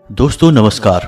दोस्तों नमस्कार।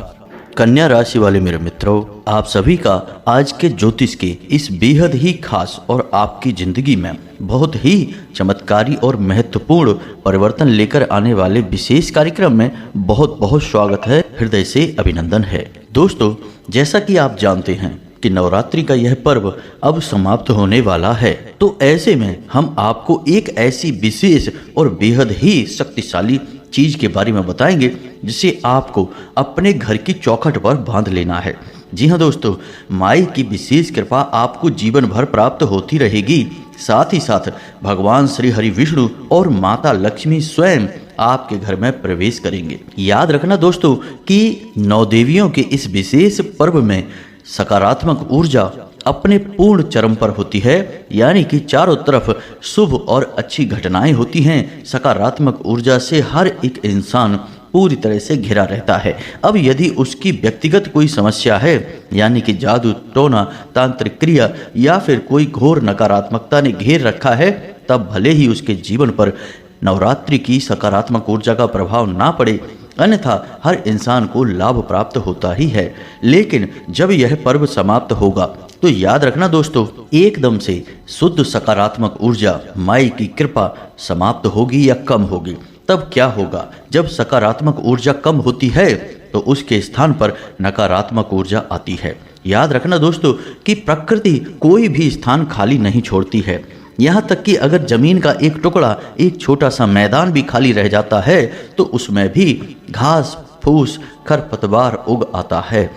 कन्या राशि वाले मेरे मित्रों, आप सभी का आज के ज्योतिष के इस बेहद ही खास और आपकी जिंदगी में बहुत ही चमत्कारी और महत्वपूर्ण परिवर्तन लेकर आने वाले विशेष कार्यक्रम में बहुत बहुत स्वागत है, हृदय से अभिनंदन है। दोस्तों, जैसा कि आप जानते हैं कि नवरात्रि का यह पर्व अब समाप्त होने वाला है, तो ऐसे में हम आपको एक ऐसी विशेष और बेहद ही शक्तिशाली चीज के बारे में बताएंगे जिसे आपको अपने घर की चौखट पर बांध लेना है। जी हाँ दोस्तों, माई की विशेष कृपा आपको जीवन भर प्राप्त होती रहेगी। साथ ही साथ भगवान श्री हरि विष्णु और माता लक्ष्मी स्वयं आपके घर में प्रवेश करेंगे। याद रखना दोस्तों कि नौ देवियों के इस विशेष पर्व में सकारात्मक ऊर्जा अपने पूर्ण चरम पर होती है, यानी कि चारों तरफ शुभ और अच्छी घटनाएं होती हैं। सकारात्मक ऊर्जा से हर एक इंसान पूरी तरह से घिरा रहता है। अब यदि उसकी व्यक्तिगत कोई समस्या है, यानी कि जादू टोना तांत्रिक क्रिया या फिर कोई घोर नकारात्मकता ने घेर रखा है, तब भले ही उसके जीवन पर नवरात्रि की सकारात्मक ऊर्जा का प्रभाव ना पड़े, अन्यथा हर इंसान को लाभ प्राप्त होता ही है। लेकिन जब यह पर्व समाप्त होगा तो याद रखना दोस्तों, एकदम से शुद्ध सकारात्मक ऊर्जा माई की कृपा समाप्त होगी या कम होगी। तब क्या होगा? जब सकारात्मक ऊर्जा कम होती है तो उसके स्थान पर नकारात्मक ऊर्जा आती है। याद रखना दोस्तों कि प्रकृति कोई भी स्थान खाली नहीं छोड़ती है। यहाँ तक कि अगर जमीन का एक टुकड़ा, एक छोटा सा मैदान भी खाली रह जाता है तो उसमें भी घास फूस खरपतवार उग आता है।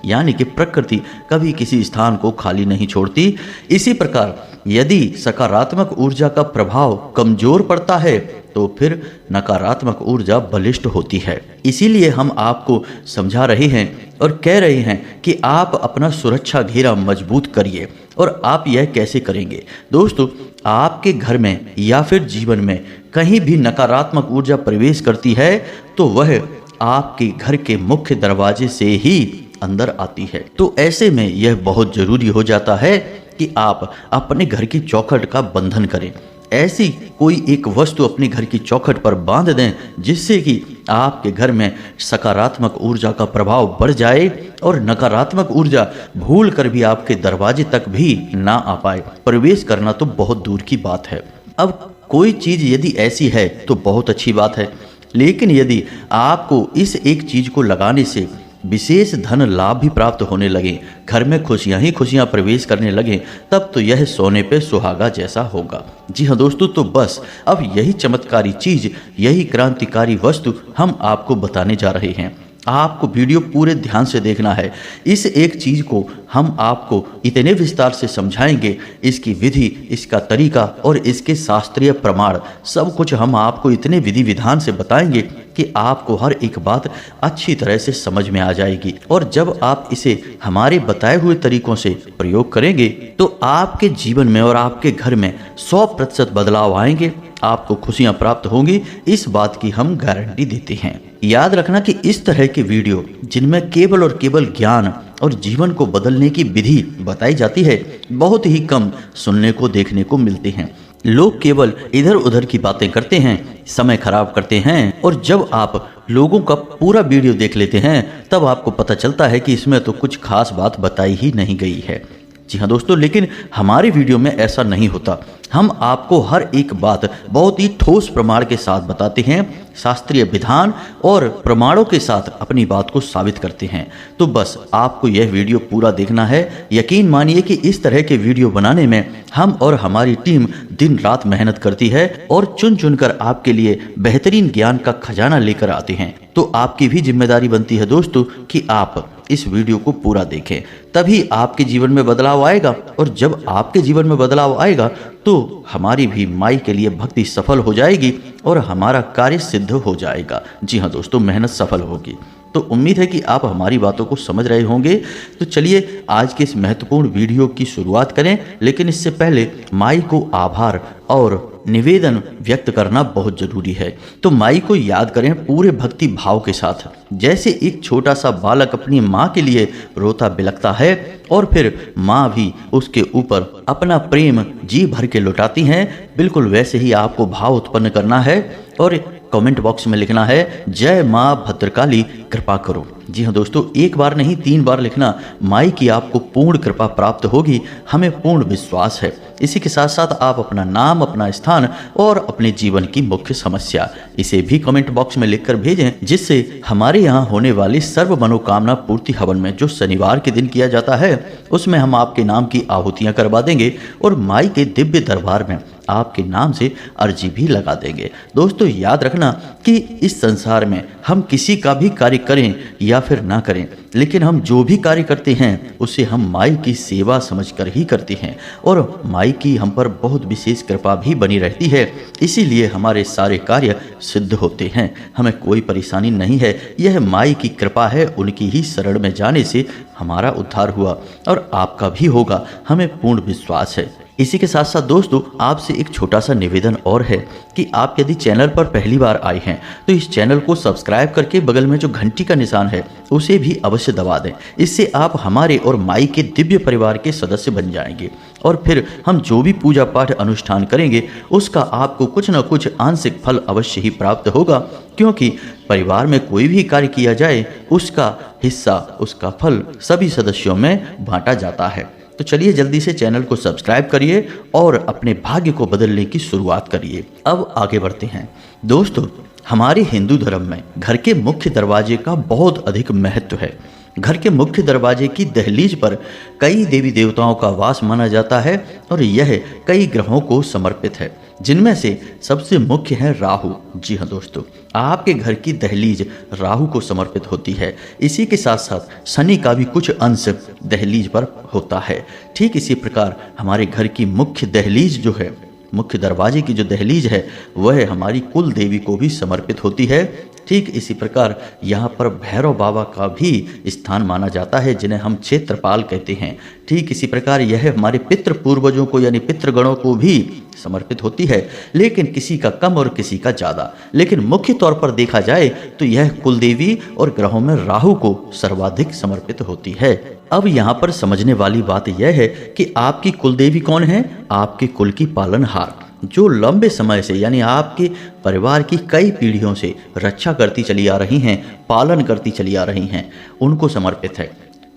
यानी कि प्रकृति कभी किसी स्थान को खाली नहीं छोड़ती। इसी प्रकार यदि सकारात्मक ऊर्जा का प्रभाव कमजोर पड़ता है तो फिर नकारात्मक ऊर्जा बलिष्ठ होती है। इसीलिए हम आपको समझा रहे हैं और कह रहे हैं कि आप अपना सुरक्षा घेरा मजबूत करिए। और आप यह कैसे करेंगे दोस्तों? आपके घर में या फिर जीवन में कहीं भी नकारात्मक ऊर्जा प्रवेश करती है तो वह आपके घर के मुख्य दरवाजे से ही अंदर आती है। तो ऐसे में यह बहुत जरूरी हो जाता है कि आप अपने घर की चौखट का बंधन करें। ऐसी कोई एक वस्तु अपने घर की चौखट पर बांध दें जिससे कि आपके घर में सकारात्मक ऊर्जा का प्रभाव बढ़ जाए और नकारात्मक ऊर्जा भूल कर भी आपके दरवाजे तक भी ना आ पाए। प्रवेश करना तो बहुत दूर की बात है। अब कोई चीज यदि ऐसी है तो बहुत अच्छी बात है, लेकिन यदि आपको इस एक चीज को लगाने से विशेष धन लाभ भी प्राप्त होने लगे, घर में खुशियां ही खुशियां प्रवेश करने लगे, तब तो यह सोने पे सुहागा जैसा होगा। जी हाँ दोस्तों, तो बस अब यही चमत्कारी चीज, यही क्रांतिकारी वस्तु हम आपको बताने जा रहे हैं। आपको वीडियो पूरे ध्यान से देखना है। इस एक चीज को हम आपको इतने विस्तार से समझाएंगे, इसकी विधि, इसका तरीका और इसके शास्त्रीय प्रमाण सब कुछ हम आपको इतने विधि विधान से बताएंगे कि आपको हर एक बात अच्छी तरह से समझ में आ जाएगी। और जब आप इसे हमारे बताए हुए तरीकों से प्रयोग करेंगे तो आपके जीवन में और आपके घर में 100% बदलाव आएंगे। आपको खुशियां प्राप्त होंगी, इस बात की हम गारंटी देते हैं। याद रखना कि इस तरह के वीडियो जिनमें केवल और केवल ज्ञान और जीवन को बदलने की विधि बताई जाती है, बहुत ही कम सुनने को देखने को मिलते हैं। लोग केवल इधर उधर की बातें करते हैं, समय खराब करते हैं, और जब आप लोगों का पूरा वीडियो देख लेते हैं तब आपको पता चलता है कि इसमें तो कुछ खास बात बताई ही नहीं गई है। जी हाँ दोस्तों, लेकिन हमारे वीडियो में ऐसा नहीं होता। हम आपको हर एक बात बहुत ही ठोस प्रमाण के साथ बताते हैं, शास्त्रीय विधान और प्रमाणों के साथ अपनी बात को साबित करते हैं। तो बस आपको यह वीडियो पूरा देखना है। यकीन मानिए कि इस तरह के वीडियो बनाने में हम और हमारी टीम दिन रात मेहनत करती है और चुन चुनकर आपके लिए बेहतरीन ज्ञान का खजाना लेकर आते हैं। तो आपकी भी जिम्मेदारी बनती है दोस्तों कि आप इस वीडियो को पूरा देखें, तभी आपके जीवन में बदलाव आएगा। और जब आपके जीवन में बदलाव आएगा तो हमारी भी माई के लिए भक्ति सफल हो जाएगी और हमारा कार्य सिद्ध हो जाएगा। जी हाँ दोस्तों, मेहनत सफल होगी। तो उम्मीद है कि आप हमारी बातों को समझ रहे होंगे। तो चलिए आज के इस महत्वपूर्ण वीडियो की शुरुआत करें, लेकिन इससे पहले माई को आभार और निवेदन व्यक्त करना बहुत जरूरी है। तो माई को याद करें पूरे भक्ति भाव के साथ, जैसे एक छोटा सा बालक अपनी माँ के लिए रोता बिलखता है और फिर माँ भी उसके ऊपर अपना प्रेम जी भर के लुटाती हैं। बिल्कुल वैसे ही आपको भाव उत्पन्न करना है और कमेंट बॉक्स में लिखना है जय माँ भद्रकाली कृपा करो। जी हाँ दोस्तों, एक बार नहीं 3 बार लिखना। माई की आपको पूर्ण कृपा प्राप्त होगी, हमें पूर्ण विश्वास है। इसी के साथ साथ आप अपना नाम, अपना स्थान और अपने जीवन की मुख्य समस्या इसे भी कमेंट बॉक्स में लिखकर भेजें, जिससे हमारे यहाँ होने वाली सर्व मनोकामना पूर्ति हवन में जो शनिवार के दिन किया जाता है उसमें हम आपके नाम की आहुतियाँ करवा देंगे और माई के दिव्य दरबार में आपके नाम से अर्जी भी लगा देंगे। दोस्तों याद रखना कि इस संसार में हम किसी का भी कार्य करें या फिर ना करें, लेकिन हम जो भी कार्य करते हैं उसे हम माई की सेवा समझकर ही करते हैं और माई की हम पर बहुत विशेष कृपा भी बनी रहती है। इसीलिए हमारे सारे कार्य सिद्ध होते हैं, हमें कोई परेशानी नहीं है। यह माई की कृपा है, उनकी ही शरण में जाने से हमारा उद्धार हुआ और आपका भी होगा, हमें पूर्ण विश्वास है। इसी के साथ साथ दोस्तों आपसे एक छोटा सा निवेदन और है कि आप यदि चैनल पर पहली बार आए हैं तो इस चैनल को सब्सक्राइब करके बगल में जो घंटी का निशान है उसे भी अवश्य दबा दें। इससे आप हमारे और माई के दिव्य परिवार के सदस्य बन जाएंगे और फिर हम जो भी पूजा पाठ अनुष्ठान करेंगे उसका आपको कुछ न कुछ आंशिक फल अवश्य ही प्राप्त होगा, क्योंकि परिवार में कोई भी कार्य किया जाए उसका हिस्सा, उसका फल सभी सदस्यों में बांटा जाता है। तो चलिए जल्दी से चैनल को सब्सक्राइब करिए और अपने भाग्य को बदलने की शुरुआत करिए। अब आगे बढ़ते हैं। दोस्तों हमारे हिंदू धर्म में घर के मुख्य दरवाजे का बहुत अधिक महत्व है। घर के मुख्य दरवाजे की दहलीज पर कई देवी देवताओं का वास माना जाता है और यह कई ग्रहों को समर्पित है, जिनमें से सबसे मुख्य है राहु। जी हाँ दोस्तों, आपके घर की दहलीज राहु को समर्पित होती है। इसी के साथ साथ शनि का भी कुछ अंश दहलीज पर होता है। ठीक इसी प्रकार हमारे घर की मुख्य दहलीज जो है, मुख्य दरवाजे की जो दहलीज है वह हमारी कुल देवी को भी समर्पित होती है। ठीक इसी प्रकार यहाँ पर भैरव बाबा का भी स्थान माना जाता है, जिन्हें हम क्षेत्रपाल कहते हैं। ठीक इसी प्रकार यह हमारे पितृ पूर्वजों को यानी पितृगणों को भी समर्पित होती है, लेकिन किसी का कम और किसी का ज़्यादा। लेकिन मुख्य तौर पर देखा जाए तो यह कुलदेवी और ग्रहों में राहु को सर्वाधिक समर्पित होती है। अब यहाँ पर समझने वाली बात यह है कि आपकी कुलदेवी कौन है? आपके कुल की पालनहार, जो लंबे समय से यानी आपके परिवार की कई पीढ़ियों से रक्षा करती चली आ रही हैं, पालन करती चली आ रही हैं, उनको समर्पित है।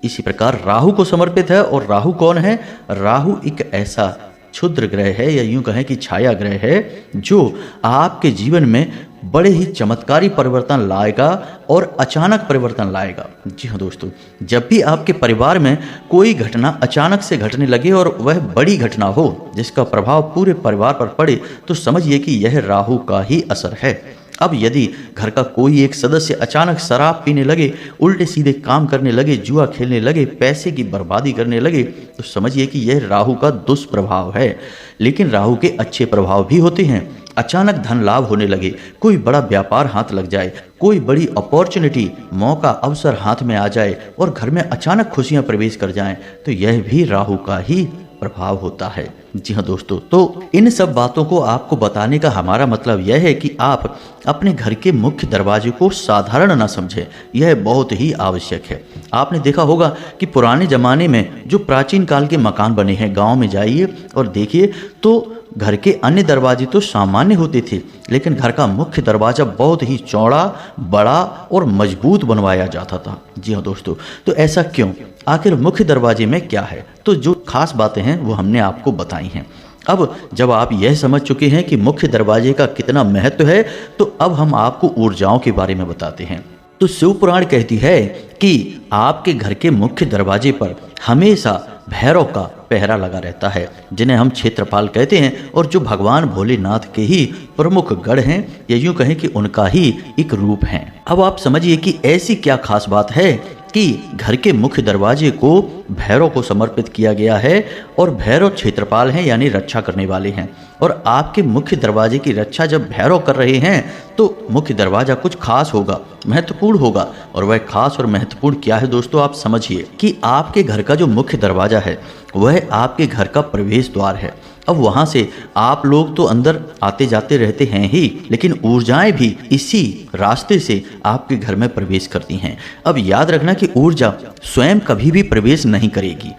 इसी प्रकार राहु को समर्पित है। और राहु कौन है? राहु एक ऐसा क्षुद्र ग्रह है या यूं कहें कि छाया ग्रह है, जो आपके जीवन में बड़े ही चमत्कारी परिवर्तन लाएगा और अचानक परिवर्तन लाएगा। जी हाँ दोस्तों, जब भी आपके परिवार में कोई घटना अचानक से घटने लगे और वह बड़ी घटना हो जिसका प्रभाव पूरे परिवार पर पड़े, तो समझिए कि यह राहु का ही असर है। अब यदि घर का कोई एक सदस्य अचानक शराब पीने लगे, उल्टे सीधे काम करने लगे, जुआ खेलने लगे, पैसे की बर्बादी करने लगे, तो समझिए कि यह राहु का दुष्प्रभाव है। लेकिन राहु के अच्छे प्रभाव भी होते हैं। अचानक धन लाभ होने लगे, कोई बड़ा व्यापार हाथ लग जाए, कोई बड़ी अपॉर्चुनिटी, मौका, अवसर हाथ में आ जाए और घर में अचानक खुशियां प्रवेश कर जाएं, तो यह भी राहु का ही प्रभाव होता है। जी हाँ दोस्तों, तो इन सब बातों को आपको बताने का हमारा मतलब यह है कि आप अपने घर के मुख्य दरवाजे को साधारण ना समझें, यह बहुत ही आवश्यक है। आपने देखा होगा कि पुराने ज़माने में जो प्राचीन काल के मकान बने हैं, गांव में जाइए और देखिए तो घर के अन्य दरवाजे तो सामान्य होते थे, लेकिन घर का मुख्य दरवाज़ा बहुत ही चौड़ा, बड़ा और मजबूत बनवाया जाता था। जी हाँ दोस्तों, तो ऐसा क्यों? आखिर मुख्य दरवाजे में क्या है? तो जो खास बातें हैं वो हमने आपको बताई हैं। अब जब आप यह समझ चुके हैं कि मुख्य दरवाजे का कितना महत्व है, तो अब हम आपको ऊर्जाओं के बारे में बताते हैं। तो शिव पुराण कहती है कि आपके घर के मुख्य दरवाजे पर हमेशा भैरव का पहरा लगा रहता है, जिन्हें हम क्षेत्रपाल कहते हैं और जो भगवान भोलेनाथ के ही प्रमुख गढ़ हैं, या यूं कहें कि उनका ही एक रूप हैं। अब आप समझिए कि ऐसी क्या खास बात है कि घर के मुख्य दरवाजे को भैरव को समर्पित किया गया है और भैरव क्षेत्रपाल हैं यानी रक्षा करने वाले हैं। और आपके मुख्य दरवाजे की रक्षा जब भैरव कर रहे हैं तो मुख्य दरवाजा कुछ खास होगा, महत्वपूर्ण होगा। और वह खास और महत्वपूर्ण क्या है दोस्तों? आप समझिए कि आपके घर का जो मुख्य दरवाजा है वह आपके घर का प्रवेश द्वार है। अब वहाँ से आप लोग तो अंदर आते जाते रहते हैं ही, लेकिन ऊर्जाएं भी इसी रास्ते से आपके घर में प्रवेश करती हैं। अब याद रखना कि ऊर्जा स्वयं कभी भी प्रवेश नहीं करेगी,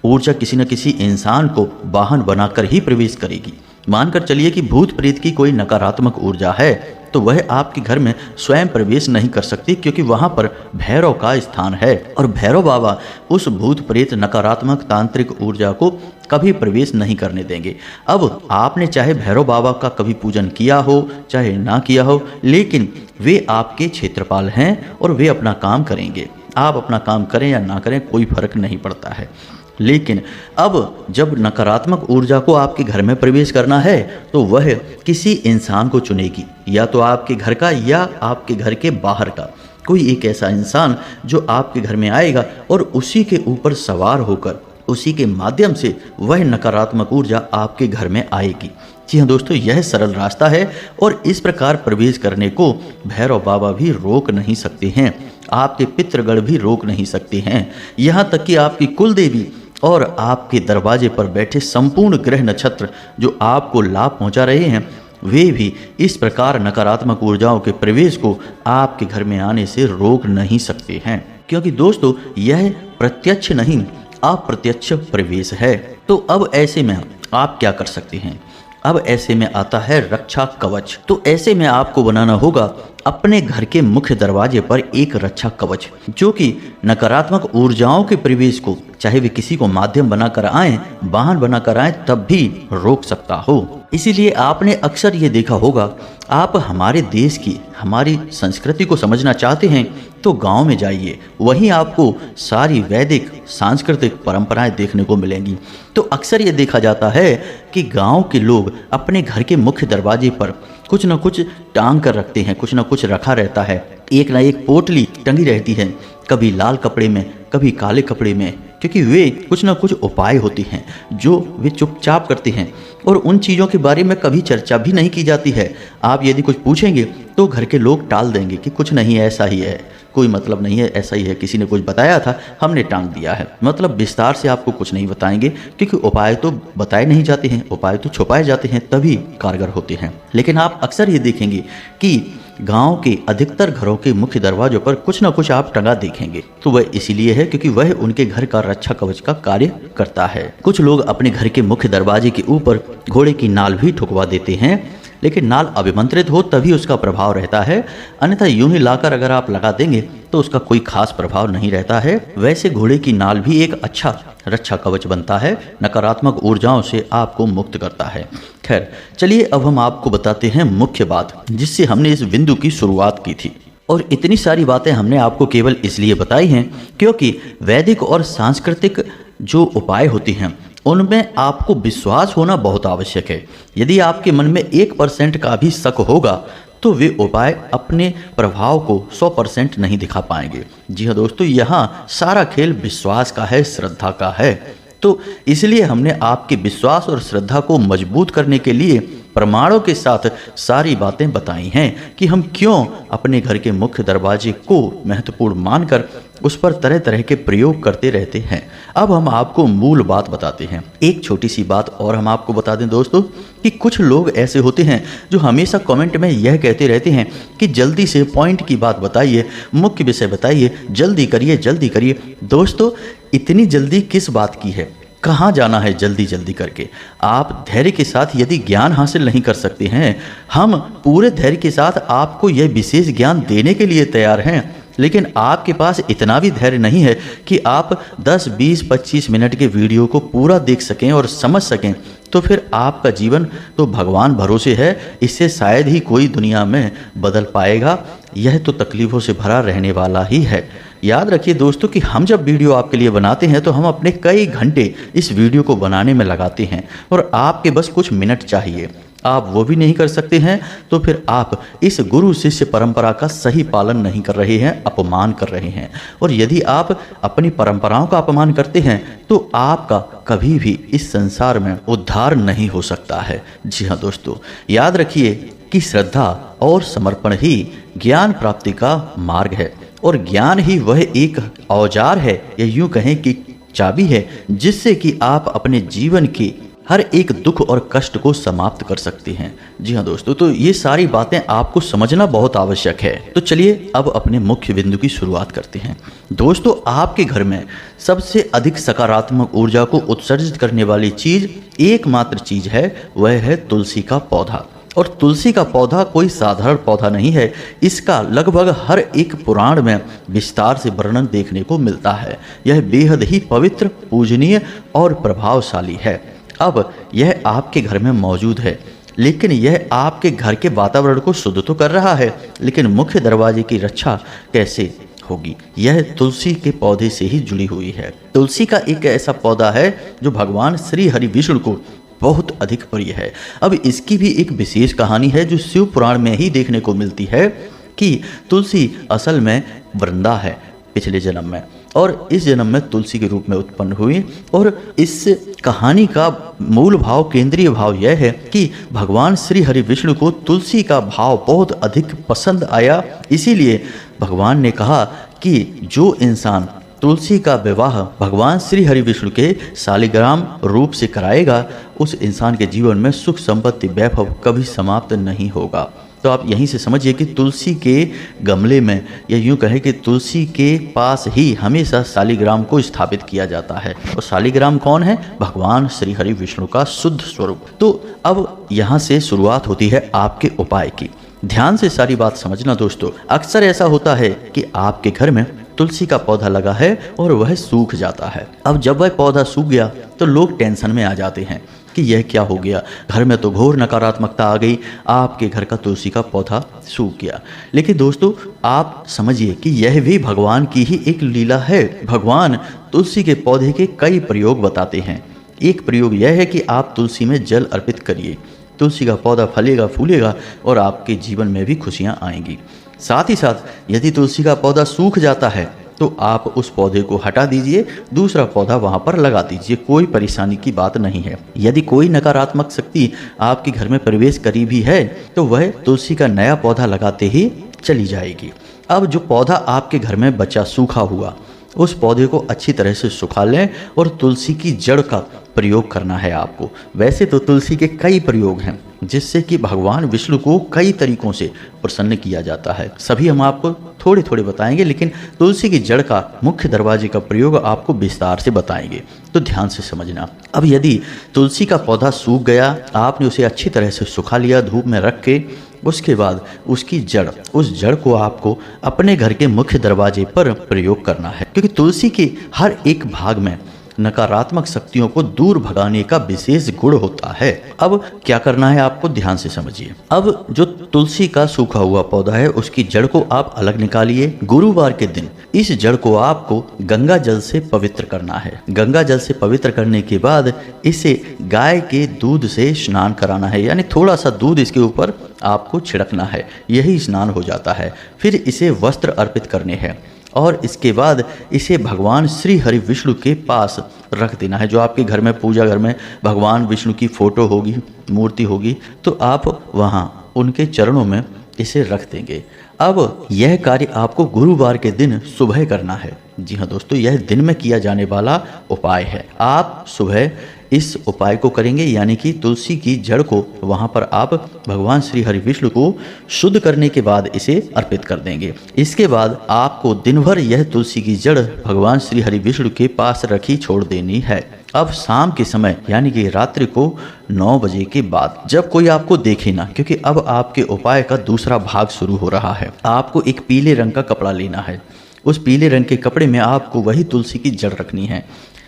ऊर्जा किसी न किसी इंसान को वाहन बनाकर ही प्रवेश करेगी। मानकर चलिए कि भूत प्रेत की कोई नकारात्मक ऊर्जा है तो वह आपके घर में स्वयं प्रवेश नहीं कर सकती, क्योंकि वहां पर भैरव का स्थान है और भैरव बाबा उस भूत प्रेत नकारात्मक तांत्रिक ऊर्जा को कभी प्रवेश नहीं करने देंगे। अब आपने चाहे भैरव बाबा का कभी पूजन किया हो चाहे ना किया हो, लेकिन वे आपके क्षेत्रपाल हैं और वे अपना काम करेंगे। आप अपना काम करें या ना करें कोई फर्क नहीं पड़ता है। लेकिन अब जब नकारात्मक ऊर्जा को आपके घर में प्रवेश करना है तो वह किसी इंसान को चुनेगी, या तो आपके घर का या आपके घर के बाहर का कोई एक ऐसा इंसान जो आपके घर में आएगा और उसी के ऊपर सवार होकर उसी के माध्यम से वह नकारात्मक ऊर्जा आपके घर में आएगी। जी हाँ दोस्तों, यह सरल रास्ता है और इस प्रकार प्रवेश करने को भैरव बाबा भी रोक नहीं सकते हैं, आपके पितृगण भी रोक नहीं सकते हैं, यहाँ तक कि आपकी कुल देवी और आपके दरवाजे पर बैठे संपूर्ण ग्रह नक्षत्र जो आपको लाभ पहुंचा रहे हैं, वे भी इस प्रकार नकारात्मक ऊर्जाओं के प्रवेश को आपके घर में आने से रोक नहीं सकते हैं, क्योंकि दोस्तों यह प्रत्यक्ष नहीं अप्रत्यक्ष प्रवेश है। तो अब ऐसे में आप क्या कर सकते हैं? अब ऐसे में आता है रक्षा कवच। तो ऐसे में आपको बनाना होगा अपने घर के मुख्य दरवाजे पर एक रक्षा कवच, जो कि नकारात्मक ऊर्जाओं के प्रवेश को, चाहे वे किसी को माध्यम बनाकर आए, वाहन बनाकर आए, तब भी रोक सकता हो। इसीलिए आपने अक्सर ये देखा होगा, आप हमारे देश की हमारी संस्कृति को समझना चाहते हैं तो गांव में जाइए, वहीं आपको सारी वैदिक सांस्कृतिक परंपराएं देखने को मिलेंगी। तो अक्सर ये देखा जाता है कि गांव के लोग अपने घर के मुख्य दरवाजे पर कुछ न कुछ टांग कर रखते हैं, कुछ न कुछ रखा रहता है, एक ना एक पोटली टंगी रहती है, कभी लाल कपड़े में कभी काले कपड़े में, क्योंकि वे कुछ न कुछ उपाय होते हैं जो वे चुपचाप करते हैं और उन चीज़ों के बारे में कभी चर्चा भी नहीं की जाती है। आप यदि कुछ पूछेंगे तो घर के लोग टाल देंगे कि कुछ नहीं, ऐसा ही है, कोई मतलब नहीं है, ऐसा ही है, किसी ने कुछ बताया था हमने टांग दिया है। मतलब विस्तार से आपको कुछ नहीं बताएंगे, क्योंकि उपाय तो बताए नहीं जाते हैं, उपाय तो छुपाए जाते हैं, तभी कारगर होते हैं। लेकिन आप अक्सर ये देखेंगे कि गांव के अधिकतर घरों के मुख्य दरवाजों पर कुछ न कुछ आप टंगा देखेंगे, तो वह इसीलिए है क्योंकि वह उनके घर का रक्षा कवच का कार्य करता है। कुछ लोग अपने घर के मुख्य दरवाजे के ऊपर घोड़े की नाल भी ठुकवा देते हैं, लेकिन नाल अभिमंत्रित हो तभी उसका प्रभाव रहता है, अन्यथा यूं ही लाकर अगर आप लगा देंगे तो उसका कोई खास प्रभाव नहीं रहता है। वैसे घोड़े की नाल भी एक अच्छा रक्षा कवच बनता है, नकारात्मक ऊर्जाओं से आपको मुक्त करता है। खैर चलिए, अब हम आपको बताते हैं मुख्य बात जिससे हमने इस बिंदु की शुरुआत की थी। और इतनी सारी बातें हमने आपको केवल इसलिए बताई हैं क्योंकि वैदिक और सांस्कृतिक जो उपाय होते हैं उनमें आपको विश्वास होना बहुत आवश्यक है। यदि आपके मन में 1% का भी शक होगा तो वे उपाय अपने प्रभाव को 100% नहीं दिखा पाएंगे। जी हाँ दोस्तों, यहाँ सारा खेल विश्वास का है, श्रद्धा का है। तो इसलिए हमने आपके विश्वास और श्रद्धा को मजबूत करने के लिए प्रमाणों के साथ सारी बातें बताई हैं कि हम क्यों अपने घर के मुख्य दरवाजे को महत्वपूर्ण मानकर उस पर तरह तरह के प्रयोग करते रहते हैं। अब हम आपको मूल बात बताते हैं। एक छोटी सी बात और हम आपको बता दें दोस्तों कि कुछ लोग ऐसे होते हैं जो हमेशा कमेंट में यह कहते रहते हैं कि जल्दी से पॉइंट की बात बताइए, मुख्य विषय बताइए, जल्दी करिए जल्दी करिए। दोस्तों इतनी जल्दी किस बात की है? कहाँ जाना है जल्दी जल्दी करके? आप धैर्य के साथ यदि ज्ञान हासिल नहीं कर सकते हैं, हम पूरे धैर्य के साथ आपको यह विशेष ज्ञान देने के लिए तैयार हैं, लेकिन आपके पास इतना भी धैर्य नहीं है कि आप 10, 20, 25 मिनट के वीडियो को पूरा देख सकें और समझ सकें, तो फिर आपका जीवन तो भगवान भरोसे है, इससे शायद ही कोई दुनिया में बदल पाएगा। यह तो तकलीफ़ों से भरा रहने वाला ही है। याद रखिए दोस्तों कि हम जब वीडियो आपके लिए बनाते हैं तो हम अपने कई घंटे इस वीडियो को बनाने में लगाते हैं और आपके बस कुछ मिनट चाहिए। आप वो भी नहीं कर सकते हैं तो फिर आप इस गुरु शिष्य परंपरा का सही पालन नहीं कर रहे हैं, अपमान कर रहे हैं। और यदि आप अपनी परंपराओं का अपमान करते हैं तो आपका कभी भी इस संसार में उद्धार नहीं हो सकता है। जी हाँ दोस्तों, याद रखिए कि श्रद्धा और समर्पण ही ज्ञान प्राप्ति का मार्ग है और ज्ञान ही वह एक औजार है या यूं कहें कि चाबी है जिससे कि आप अपने जीवन के हर एक दुख और कष्ट को समाप्त कर सकते हैं। जी हाँ दोस्तों, तो ये सारी बातें आपको समझना बहुत आवश्यक है। तो चलिए अब अपने मुख्य बिंदु की शुरुआत करते हैं। दोस्तों आपके घर में सबसे अधिक सकारात्मक ऊर्जा को उत्सर्जित करने वाली चीज, एकमात्र चीज है, वह है तुलसी का पौधा। और तुलसी का पौधा कोई साधारण पौधा नहीं है, इसका लगभग हर एक पुराण में विस्तार से वर्णन देखने को मिलता है। यह बेहद ही पवित्र, पूजनीय और प्रभावशाली है। अब यह आपके घर में मौजूद है, लेकिन यह आपके घर के वातावरण को शुद्ध तो कर रहा है, लेकिन मुख्य दरवाजे की रक्षा कैसे होगी? यह तुलसी के पौधे से ही जुड़ी हुई है। तुलसी का एक ऐसा पौधा है जो भगवान श्री हरि विष्णु को बहुत अधिक प्रिय है। अब इसकी भी एक विशेष कहानी है जो शिव पुराण में ही देखने को मिलती है कि तुलसी असल में वृंदा है पिछले जन्म में, और इस जन्म में तुलसी के रूप में उत्पन्न हुई। और इस कहानी का मूल भाव, केंद्रीय भाव यह है कि भगवान श्री हरि विष्णु को तुलसी का भाव बहुत अधिक पसंद आया। इसीलिए भगवान ने कहा कि जो इंसान तुलसी का विवाह भगवान श्री हरि विष्णु के शालिग्राम रूप से कराएगा, उस इंसान के जीवन में सुख, संपत्ति, वैभव कभी समाप्त नहीं होगा। तो आप यहीं से समझिए कि तुलसी के गमले में, या यूँ कहें कि तुलसी के पास ही हमेशा शालिग्राम को स्थापित किया जाता है। और शालिग्राम कौन है? भगवान श्री हरि विष्णु का शुद्ध स्वरूप। तो अब यहाँ से शुरुआत होती है आपके उपाय की। ध्यान से सारी बात समझना दोस्तों। अक्सर ऐसा होता है कि आपके घर में तुलसी का पौधा लगा है और वह सूख जाता है। अब जब वह पौधा सूख गया तो लोग टेंशन में आ जाते हैं कि यह क्या हो गया, घर में तो घोर नकारात्मकता आ गई, आपके घर का तुलसी का पौधा सूख गया। लेकिन दोस्तों आप समझिए कि यह भी भगवान की ही एक लीला है। भगवान तुलसी के पौधे के कई प्रयोग बताते हैं। एक प्रयोग यह है कि आप तुलसी में जल अर्पित करिए, तुलसी का पौधा फलेगा, फूलेगा और आपके जीवन में भी खुशियाँ आएंगी। साथ ही साथ यदि तुलसी का पौधा सूख जाता है तो आप उस पौधे को हटा दीजिए, दूसरा पौधा वहां पर लगा दीजिए, कोई परेशानी की बात नहीं है। यदि कोई नकारात्मक शक्ति आपके घर में प्रवेश करी भी है तो वह तुलसी का नया पौधा लगाते ही चली जाएगी। अब जो पौधा आपके घर में बचा सूखा हुआ, उस पौधे को अच्छी तरह से सुखा लें और तुलसी की जड़ का प्रयोग करना है आपको। वैसे तो तुलसी के कई प्रयोग हैं जिससे कि भगवान विष्णु को कई तरीकों से प्रसन्न किया जाता है, सभी हम आपको थोड़े थोड़े बताएंगे, लेकिन तुलसी की जड़ का मुख्य दरवाजे का प्रयोग आपको विस्तार से बताएंगे, तो ध्यान से समझना। अब यदि तुलसी का पौधा सूख गया, आपने उसे अच्छी तरह से सुखा लिया धूप में रख के, उसके बाद उसकी जड़, उस जड़ को आपको अपने घर के मुख्य दरवाजे पर प्रयोग करना है, क्योंकि तुलसी के हर एक भाग में नकारात्मक शक्तियों को दूर भगाने का विशेष गुण होता है। अब क्या करना है आपको, ध्यान से समझिए। अब जो तुलसी का सूखा हुआ पौधा है उसकी जड़ को आप अलग निकालिए। गुरुवार के दिन इस जड़ को आपको गंगा जल से पवित्र करना है। गंगा जल से पवित्र करने के बाद इसे गाय के दूध से स्नान कराना है, यानी थोड़ा सा दूध इसके ऊपर आपको छिड़कना है, यही स्नान हो जाता है। फिर इसे वस्त्र अर्पित करने हैं और इसके बाद इसे भगवान श्री हरि विष्णु के पास रख देना है। जो आपके घर में पूजा घर में भगवान विष्णु की फोटो होगी, मूर्ति होगी, तो आप वहाँ उनके चरणों में इसे रख देंगे। अब यह कार्य आपको गुरुवार के दिन सुबह करना है। जी हाँ दोस्तों, यह दिन में किया जाने वाला उपाय है। आप सुबह इस उपाय को करेंगे, यानी कि तुलसी की जड़ को वहाँ पर आप भगवान श्री हरि विष्णु को शुद्ध करने के बाद इसे अर्पित कर देंगे। इसके बाद आपको दिन भर यह तुलसी की जड़ भगवान श्री हरि विष्णु के पास रखी छोड़ देनी है। अब शाम के समय यानी कि रात्रि को 9 बजे के बाद, जब कोई आपको देखे ना, क्योंकि अब आपके उपाय का दूसरा भाग शुरू हो रहा है। आपको एक पीले रंग का कपड़ा लेना है। उस पीले रंग के कपड़े में आपको वही तुलसी की जड़ रखनी है।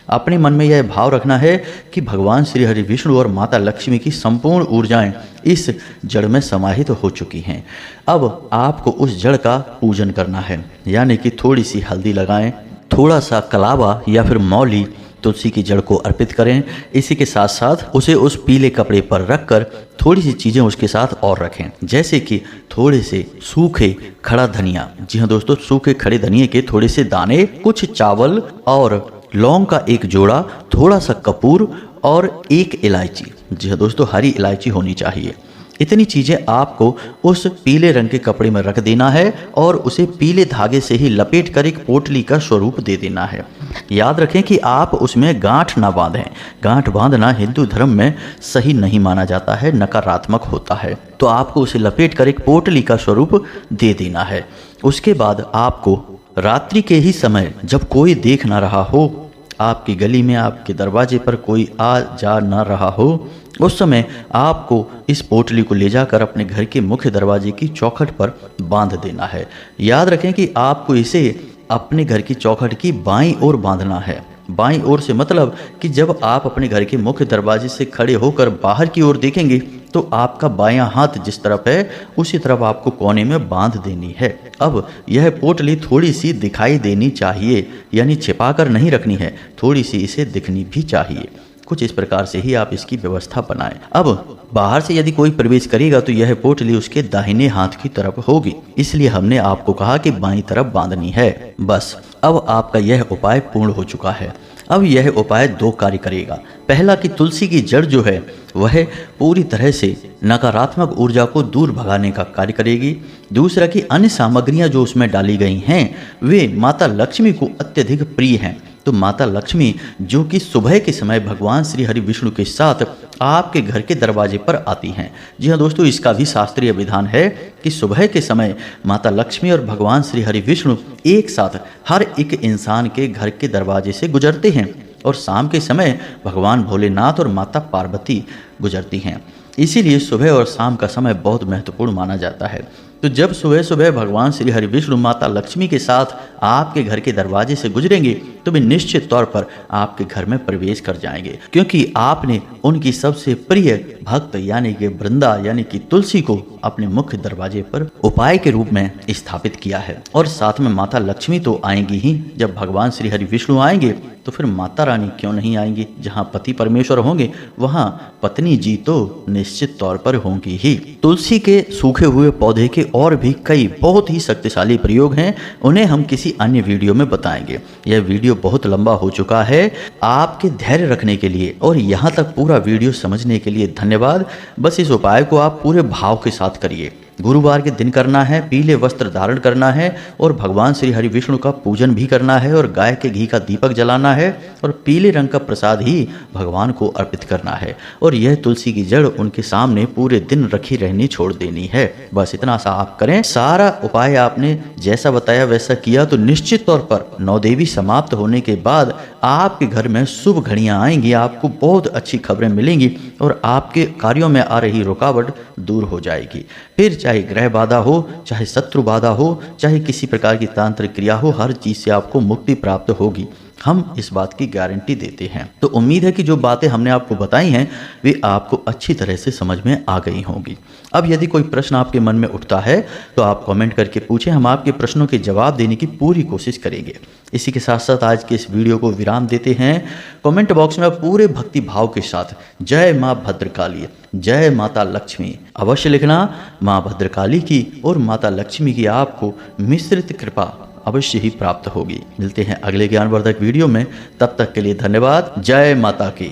अपने मन में यह भाव रखना है कि भगवान श्री हरि विष्णु और माता लक्ष्मी की संपूर्ण ऊर्जाएं इस जड़ में समाहित हो चुकी हैं। अब आपको उस जड़ का पूजन करना है, यानी कि थोड़ी सी हल्दी लगाएं, थोड़ा सा कलावा या फिर मौली तुलसी की जड़ को अर्पित करें। इसी के साथ साथ उसे उस पीले कपड़े पर रखकर थोड़ी सी चीज़ें उसके साथ और रखें, जैसे कि थोड़े से सूखे खड़ा धनिया। जी हाँ दोस्तों, सूखे खड़े धनिये के थोड़े से दाने, कुछ चावल और लौंग का एक जोड़ा, थोड़ा सा कपूर और एक इलायची। जी हाँ दोस्तों, हरी इलायची होनी चाहिए। इतनी चीज़ें आपको उस पीले रंग के कपड़े में रख देना है और उसे पीले धागे से ही लपेट कर एक पोटली का स्वरूप दे देना है। याद रखें कि आप उसमें गांठ ना बांधें। गांठ बांधना हिंदू धर्म में सही नहीं माना जाता है, नकारात्मक होता है। तो आपको उसे लपेट कर एक पोटली का स्वरूप दे देना है। उसके बाद आपको रात्रि के ही समय, जब कोई देख ना रहा हो, आपकी गली में आपके दरवाजे पर कोई आ जा ना रहा हो, उस समय आपको इस पोटली को ले जाकर अपने घर के मुख्य दरवाजे की चौखट पर बांध देना है। याद रखें कि आपको इसे अपने घर की चौखट की बाईं ओर बांधना है। बाईं ओर से मतलब कि जब आप अपने घर के मुख्य दरवाजे से खड़े होकर बाहर की ओर देखेंगे तो आपका बायां हाथ जिस तरफ है उसी तरफ आपको कोने में बांध देनी है। अब यह पोटली थोड़ी सी दिखाई देनी चाहिए, यानी छिपाकर नहीं रखनी है, थोड़ी सी इसे दिखनी भी चाहिए। कुछ इस प्रकार से ही आप इसकी व्यवस्था बनाएं। अब बाहर से यदि कोई प्रवेश करेगा तो यह पोटली उसके दाहिने हाथ की तरफ होगी, इसलिए हमने आपको कहा कि बाईं तरफ बांधनी है। बस अब आपका यह उपाय पूर्ण हो चुका है। अब यह उपाय दो कार्य करेगा। पहला कि तुलसी की जड़ जो है वह पूरी तरह से नकारात्मक ऊर्जा को दूर भगाने का कार्य करेगी। दूसरा कि अन्य सामग्रियां जो उसमें डाली गई हैं वे माता लक्ष्मी को अत्यधिक प्रिय हैं। तो माता लक्ष्मी जो कि सुबह के समय भगवान श्री हरि विष्णु के साथ आपके घर के दरवाजे पर आती हैं। जी हाँ दोस्तों, इसका भी शास्त्रीय विधान है कि सुबह के समय माता लक्ष्मी और भगवान श्री हरि विष्णु एक साथ हर एक इंसान के घर के दरवाजे से गुजरते हैं और शाम के समय भगवान भोलेनाथ और माता पार्वती गुजरती हैं। इसीलिए सुबह और शाम का समय बहुत महत्वपूर्ण माना जाता है। तो जब सुबह सुबह भगवान श्री हरि विष्णु माता लक्ष्मी के साथ आपके घर के दरवाजे से गुजरेंगे तो वे निश्चित तौर पर आपके घर में प्रवेश कर जाएंगे, क्योंकि आपने उनकी सबसे प्रिय भक्त यानी कि वृंदा यानी कि तुलसी को अपने मुख्य दरवाजे पर उपाय के रूप में स्थापित किया है। और साथ में माता लक्ष्मी तो आएंगी ही। जब भगवान श्री हरि विष्णु आएंगे तो फिर माता रानी क्यों नहीं आएंगी। जहाँ पति परमेश्वर होंगे वहाँ पत्नी जी तो निश्चित तौर पर होंगी ही। तुलसी के सूखे हुए पौधे के और भी कई बहुत ही शक्तिशाली प्रयोग हैं, उन्हें हम किसी अन्य वीडियो में बताएंगे। यह वीडियो बहुत लंबा हो चुका है। आपके धैर्य रखने के लिए और यहाँ तक पूरा वीडियो समझने के लिए धन्यवाद। बस इस उपाय को आप पूरे भाव के साथ करिए। गुरुवार के दिन करना है, पीले वस्त्र धारण करना है और भगवान श्री हरि विष्णु का पूजन भी करना है और गाय के घी का दीपक जलाना है और पीले रंग का प्रसाद ही भगवान को अर्पित करना है। और यह तुलसी की जड़ उनके सामने पूरे दिन रखी रहनी छोड़ देनी है। बस इतना सा आप करें। सारा उपाय आपने जैसा बताया वैसा किया तो निश्चित तौर पर नौदेवी समाप्त होने के बाद आपके घर में शुभ घड़ियां आएंगी, आपको बहुत अच्छी खबरें मिलेंगी और आपके कार्यों में आ रही रुकावट दूर हो जाएगी। फिर चाहे ग्रह बाधा हो, चाहे शत्रु बाधा हो, चाहे किसी प्रकार की तांत्रिक क्रिया हो, हर चीज से आपको मुक्ति प्राप्त होगी। हम इस बात की गारंटी देते हैं। तो उम्मीद है कि जो बातें हमने आपको बताई हैं वे आपको अच्छी तरह से समझ में आ गई होंगी। अब यदि कोई प्रश्न आपके मन में उठता है तो आप कमेंट करके पूछें, हम आपके प्रश्नों के जवाब देने की पूरी कोशिश करेंगे। इसी के साथ साथ आज के इस वीडियो को विराम देते हैं। कमेंट बॉक्स में पूरे भक्ति भाव के साथ जय माँ भद्रकाली, जय माता लक्ष्मी अवश्य लिखना। माँ भद्रकाली की और माता लक्ष्मी की आपको मिश्रित कृपा अवश्य ही प्राप्त होगी। मिलते हैं अगले ज्ञानवर्धक वीडियो में, तब तक के लिए धन्यवाद। जय माता की।